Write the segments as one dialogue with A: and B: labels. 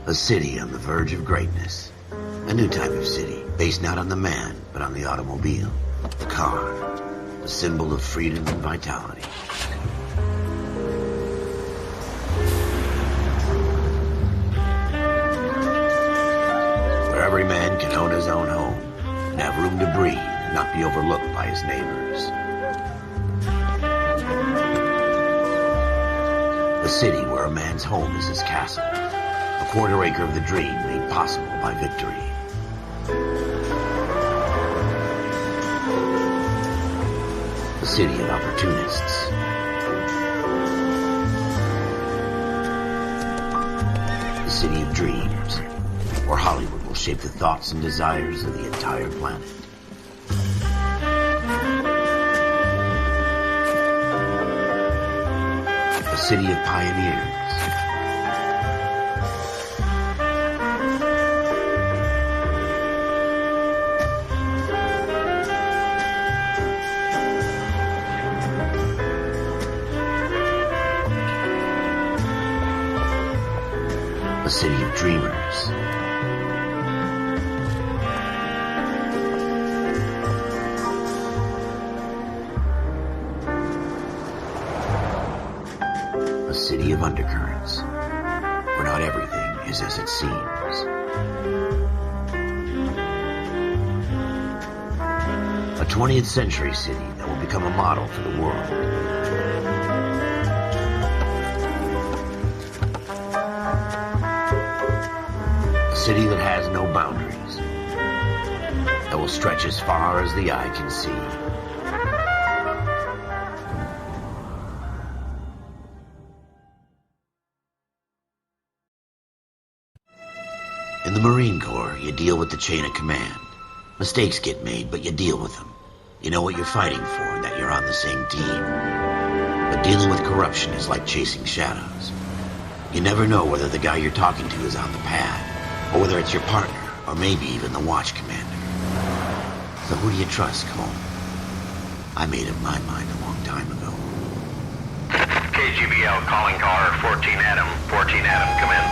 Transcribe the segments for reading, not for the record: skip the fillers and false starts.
A: A city on the verge of greatness. A new type of city, based not on the man, but on the automobile. The car. The symbol of freedom and vitality. Where every man can own his own home, and have room to breathe, and not be overlooked by his neighbors. A city where a man's home is his castle. A quarter acre of the dream made possible by victory. A city of opportunists. A city of dreams, where Hollywood will shape the thoughts and desires of the entire planet. A city of pioneers. A city of dreamers. A city of undercurrents, where not everything is as it seems. A 20th century city that will become a model for the world. A city that has no boundaries, that will stretch as far as the eye can see. In the Marine Corps, you deal with the chain of command. Mistakes get made, but you deal with them. You know what you're fighting for, and that you're on the same team. But dealing with corruption is like chasing shadows. You never know whether the guy you're talking to is on the pad, or whether it's your partner, or maybe even the watch commander. So who do you trust, Cole? I made up my mind a long time ago.
B: KGBL calling caller 14 Adam. 14 Adam, come in.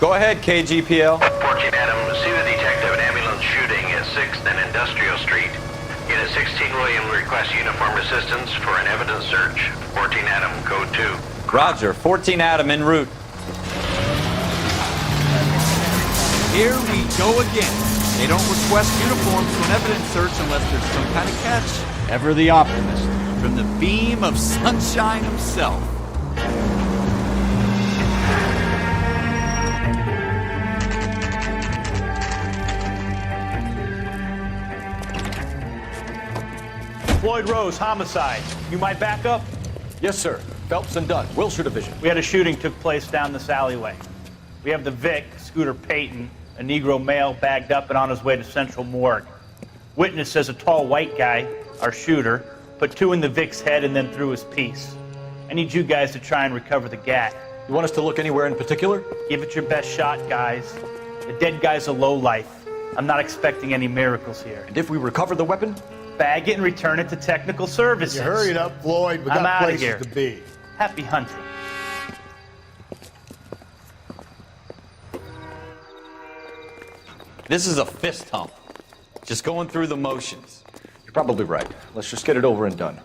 C: Go ahead, KGPL.
B: 14 Adam, see the detective, an ambulance shooting at 6th and Industrial Street. Unit 16 William requests uniformed assistance for an evidence search. 14 Adam, code 2.
C: Roger, 14 Adam en route.
D: Here we go again. They don't request uniforms for an evidence search unless there's some kind of catch. Ever the optimist. From the beam of sunshine himself.
E: Floyd Rose, homicide. You might back up?
F: Yes, sir. Phelps and Dunn, Wilshire Division.
E: We had a shooting took place down this alleyway. We have the Vic, Scooter Payton, a Negro male bagged up and on his way to Central Morgue. Witness says a tall white guy, our shooter, put 2 in the Vic's head and then threw his piece. I need you guys to try and recover the gat.
F: You want us to look anywhere in particular?
E: Give it your best shot, guys. The dead guy's a lowlife. I'm not expecting any miracles here.
F: And if we recover the weapon?
E: Bag it and return it to technical services.
G: You hurry it up, Floyd. We
E: I'm
G: got
E: outta
G: places
E: here.
G: to be.
E: Happy hunting.
D: This is a fist hump. Just going through the motions.
F: You're probably right. Let's just get it over and done.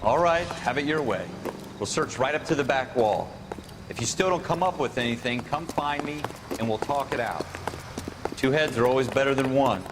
D: All right, have it your way. We'll search right up to the back wall. If you still don't come up with anything, come find me and we'll talk it out. 2 heads are always better than 1.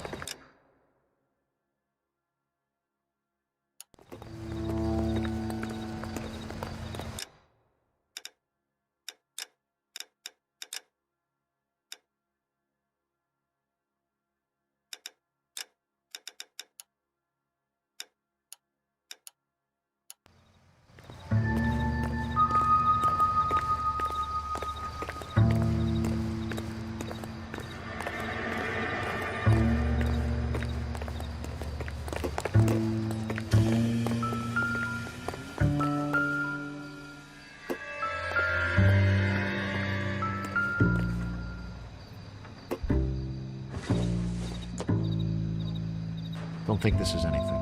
G: Don't think this is anything.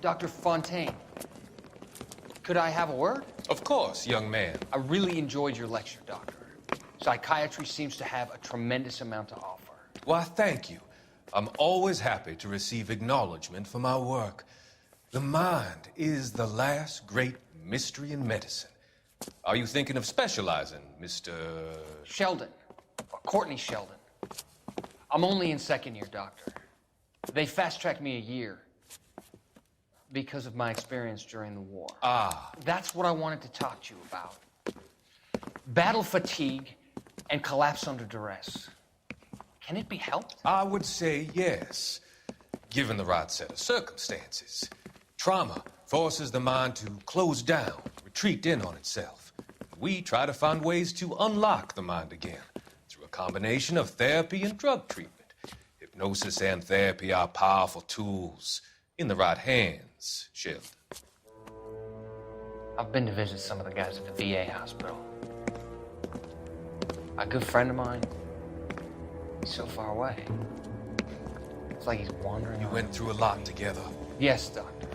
H: Dr. Fontaine, could I have a word?
I: Of course, young man.
H: I really enjoyed your lecture, Doctor. Psychiatry seems to have a tremendous amount to offer.
I: Why, thank you. I'm always happy to receive acknowledgement for my work. The mind is the last great mystery in medicine. Are you thinking of specializing, Mr.
H: Sheldon, or Courtney Sheldon. I'm only in second year, Doctor. They fast-tracked me a year because of my experience during the war.
I: Ah.
H: That's what I wanted to talk to you about. Battle fatigue and collapse under duress. Can it be helped?
I: I would say yes, given the right set of circumstances. Trauma forces the mind to close down, retreat in on itself. We try to find ways to unlock the mind again through a combination of therapy and drug treatment. Hypnosis and therapy are powerful tools in the right hands, Sheldon.
H: I've been to visit some of the guys at the VA hospital. A good friend of mine, he's so far away. It's like he's wandering.
I: You went through a lot together.
H: Yes, Doctor.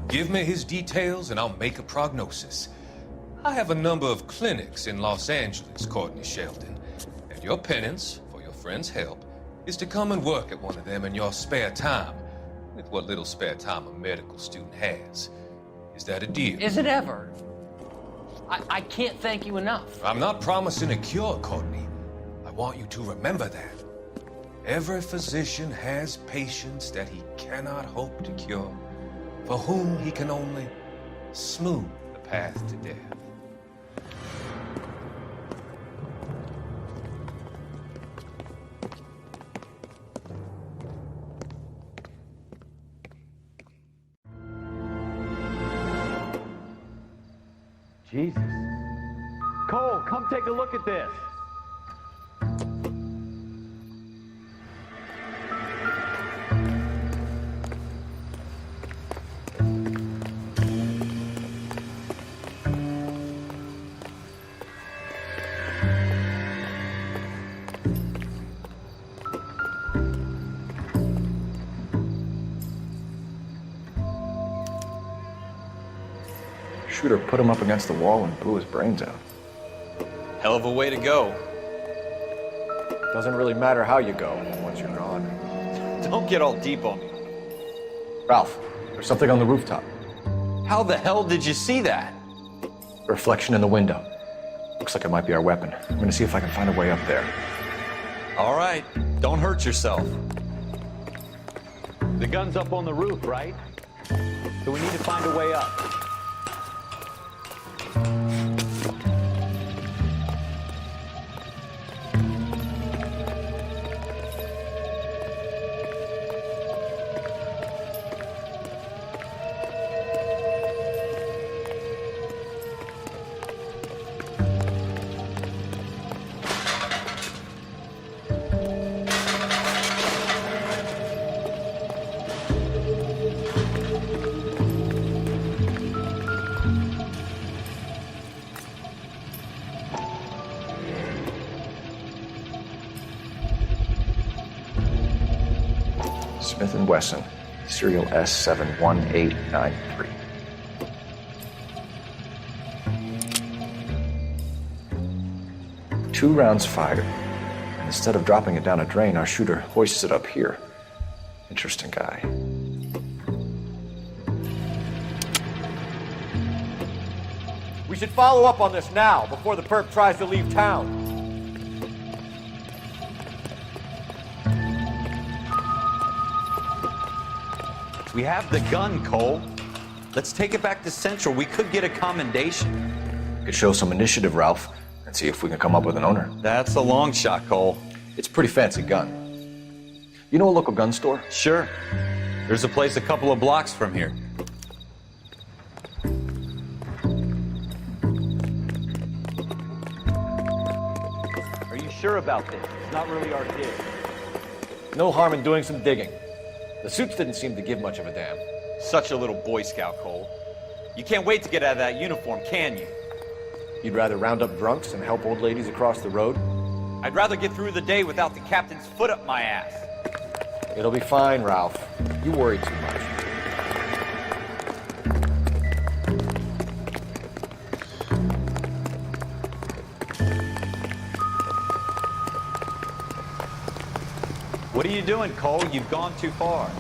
I: Give me his details and I'll make a prognosis. I have a number of clinics in Los Angeles, Courtney Sheldon, and your penance, for your friend's help, is to come and work at one of them in your spare time, with what little spare time a medical student has. Is that a deal?
H: Is it ever? I can't thank you enough.
I: I'm not promising a cure, Courtney. I want you to remember that. Every physician has patients that he cannot hope to cure, for whom he can only smooth the path to death.
E: Jesus. Cole, come take a look at this.
F: Shooter put him up against the wall and blew his brains out.
D: Hell of a way to go.
F: Doesn't really matter how you go once you're gone.
D: Don't get all deep on me.
F: Ralph, there's something on the rooftop.
D: How the hell did you see that?
F: A reflection in the window. Looks like it might be our weapon. I'm gonna see if I can find a way up there.
D: All right, don't hurt yourself.
E: The gun's up on the roof, right? So we need to find a way up.
F: Smith & Wesson, serial S71893. Two rounds fired. And instead of dropping it down a drain, our shooter hoists it up here. Interesting guy.
G: We should follow up on this now, before the perp tries to leave town.
D: We have the gun, Cole. Let's take it back to Central. We could get a commendation.
F: Could show some initiative, Ralph, and see if we can come up with an owner.
D: That's a long shot, Cole.
F: It's a pretty fancy gun. You know a local gun store?
D: Sure. There's a place a couple of blocks from here.
E: Are you sure about this? It's not really our dig.
G: No harm in doing some digging. The suits didn't seem to give much of a damn.
D: Such a little Boy Scout, Cole. You can't wait to get out of that uniform, can you?
G: You'd rather round up drunks and help old ladies across the road?
D: I'd rather get through the day without the captain's foot up my ass.
G: It'll be fine, Ralph. You worry too much.
C: What are you doing, Cole? You've gone too far.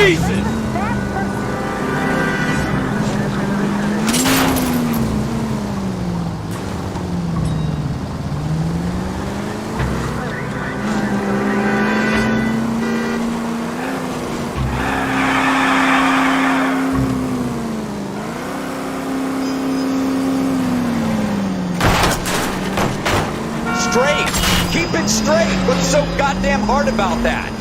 D: Jesus!
G: Straight! Keep it straight! What's so goddamn hard about that?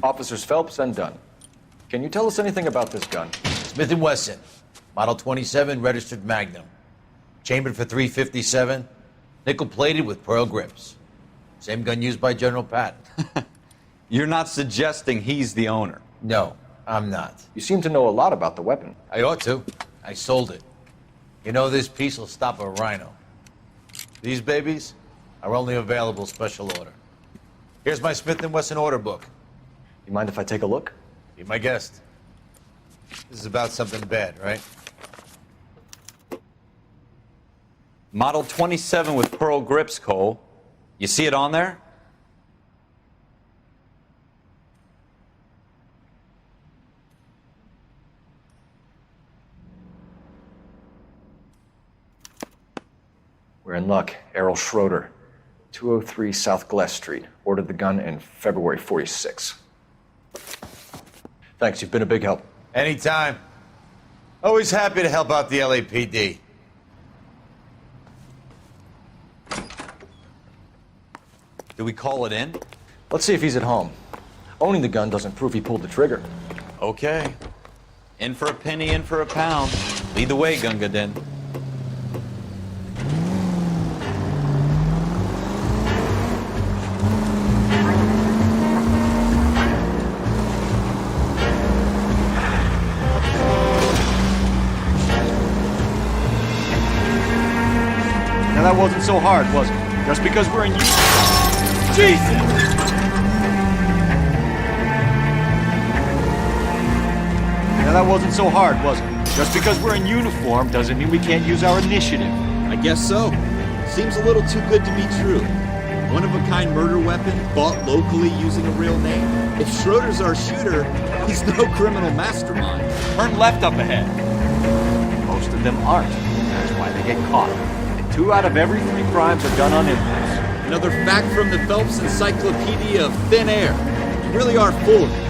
F: Officers Phelps and Dunn. Can you tell us anything about this gun?
A: Smith & Wesson, Model 27, registered Magnum. Chambered for .357, nickel-plated with pearl grips. Same gun used by General Patton.
C: You're not suggesting he's the owner?
A: No, I'm not.
F: You seem to know a lot about the weapon.
A: I ought to. I sold it. You know, this piece will stop a rhino. These babies are only available special order. Here's my Smith & Wesson order book.
F: You mind if I take a look?
A: Be my guest. This is about something bad, right?
C: Model 27 with pearl grips, Cole. You see it on there?
F: We're in luck. Errol Schroeder, 203 South Glass Street. Ordered the gun in February '46. Thanks, you've been a big help.
A: Anytime. Always happy to help out the LAPD.
C: Do we call it in?
F: Let's see if he's at home. Owning the gun doesn't prove he pulled the trigger.
C: Okay. In for a penny, in for a pound. Lead the way, Gunga Din.
D: Now that wasn't so hard, was it? Just because we're in Jesus! Now that wasn't so hard, was it? Just because we're in uniform doesn't mean we can't use our initiative.
J: I guess so. Seems a little too good to be true. One-of-a-kind murder weapon bought locally using a real name. If Schroeder's our shooter, he's no criminal mastermind.
D: Turn left up ahead. Most of them aren't. That's why they get caught. And 2 out of every 3 crimes are done on impulse.
J: Another fact from the Phelps Encyclopedia of Thin Air. You really are full of it.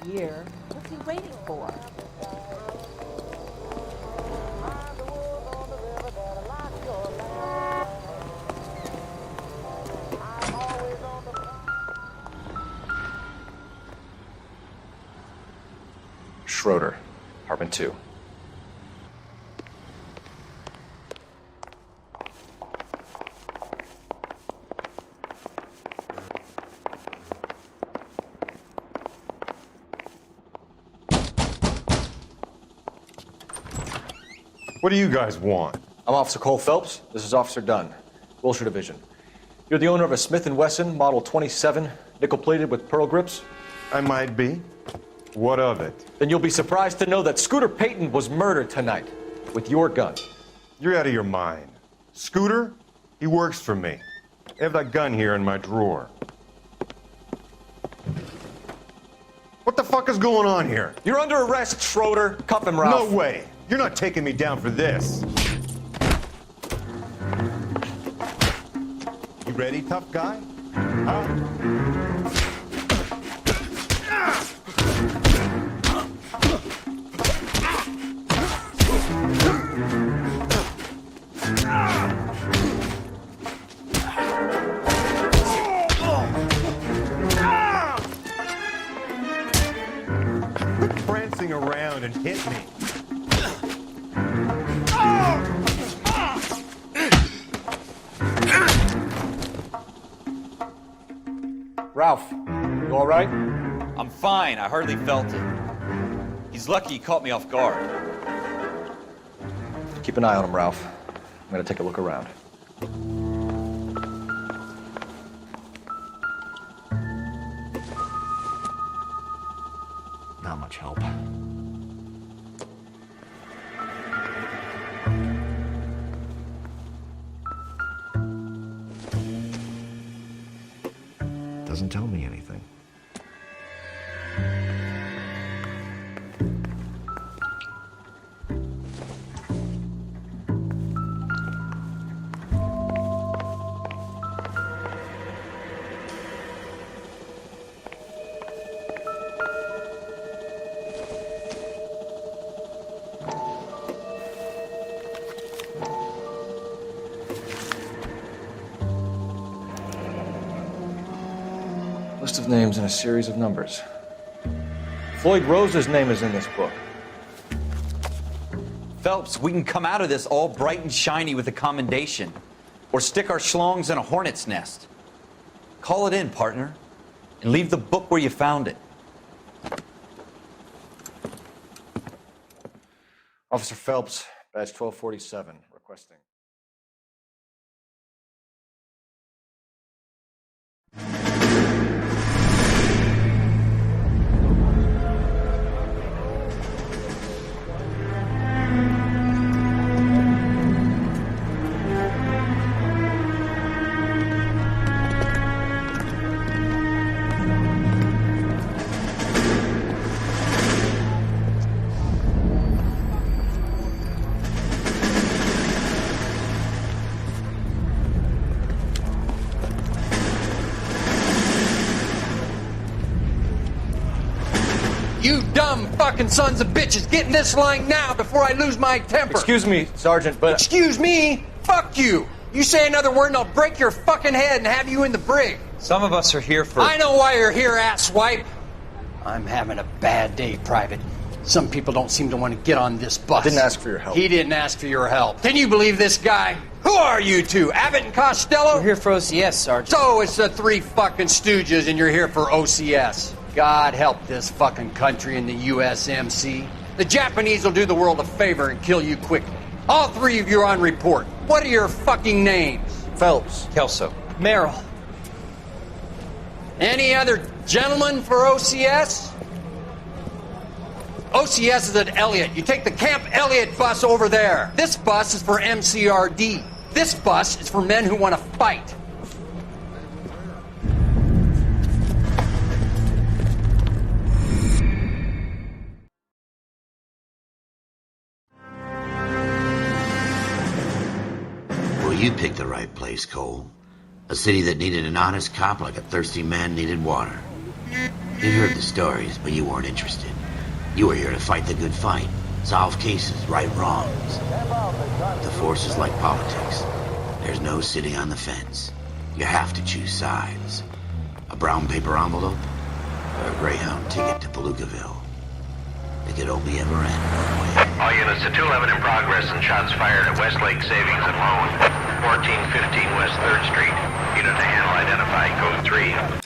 K: year. What's he waiting for?
F: Schroeder, apartment 2.
L: What do you guys want?
F: I'm Officer Cole Phelps. This is Officer Dunn, Wilshire Division. You're the owner of a Smith & Wesson Model 27, nickel-plated with pearl grips?
L: I might be. What of it?
F: Then you'll be surprised to know that Scooter Payton was murdered tonight with your gun.
L: You're out of your mind. Scooter? He works for me. I have that gun here in my drawer. What the fuck is going on here?
F: You're under arrest, Schroeder. Cuff him, Ralph.
L: No way. You're not taking me down for this. You ready, tough guy? Huh? Quit prancing around and hit me.
F: Ralph, you all right?
C: I'm fine. I hardly felt it. He's lucky he caught me off guard.
F: Keep an eye on him, Ralph. I'm gonna take a look around. Not much help. Doesn't tell me anything. List of names and a series of numbers. Floyd Rose's name is in this book.
C: Phelps, we can come out of this all bright and shiny with a commendation. Or stick our schlongs in a hornet's nest. Call it in, partner. And leave the book where you found it.
F: Officer Phelps, badge 1247, requesting.
G: You dumb fucking sons of bitches, get in this line now before I lose my temper.
F: Excuse me, Sergeant, but...
G: Excuse me? Fuck you. You say another word and I'll break your fucking head and have you in the brig.
C: Some of us are here for...
G: I know why you're here, asswipe.
H: I'm having a bad day, Private. Some people don't seem to want to get on this bus.
F: Didn't ask for your help.
G: He didn't ask for your help. Can you believe this guy? Who are you two? Abbott and Costello?
H: We're here for OCS, Sergeant.
G: So it's the three fucking stooges and you're here for OCS. God help this fucking country and the USMC. The Japanese will do the world a favor and kill you quickly. All three of you are on report. What are your fucking names?
F: Phelps.
C: Kelso.
H: Merrill.
G: Any other gentlemen for OCS? OCS is at Elliott. You take the Camp Elliott bus over there. This bus is for MCRD. This bus is for men who want to fight.
A: Well, you picked the right place, Cole. A city that needed an honest cop like a thirsty man needed water. You heard the stories, but you weren't interested. You were here to fight the good fight, solve cases, right wrongs. The force is like politics. There's no sitting on the fence. You have to choose sides. A brown paper envelope, or a Greyhound ticket to Palookaville. It could only ever end one way.
B: All units to 211 in progress and shots fired at Westlake Savings and Loan, 1415 West 3rd Street. Unit to handle identified, code 3.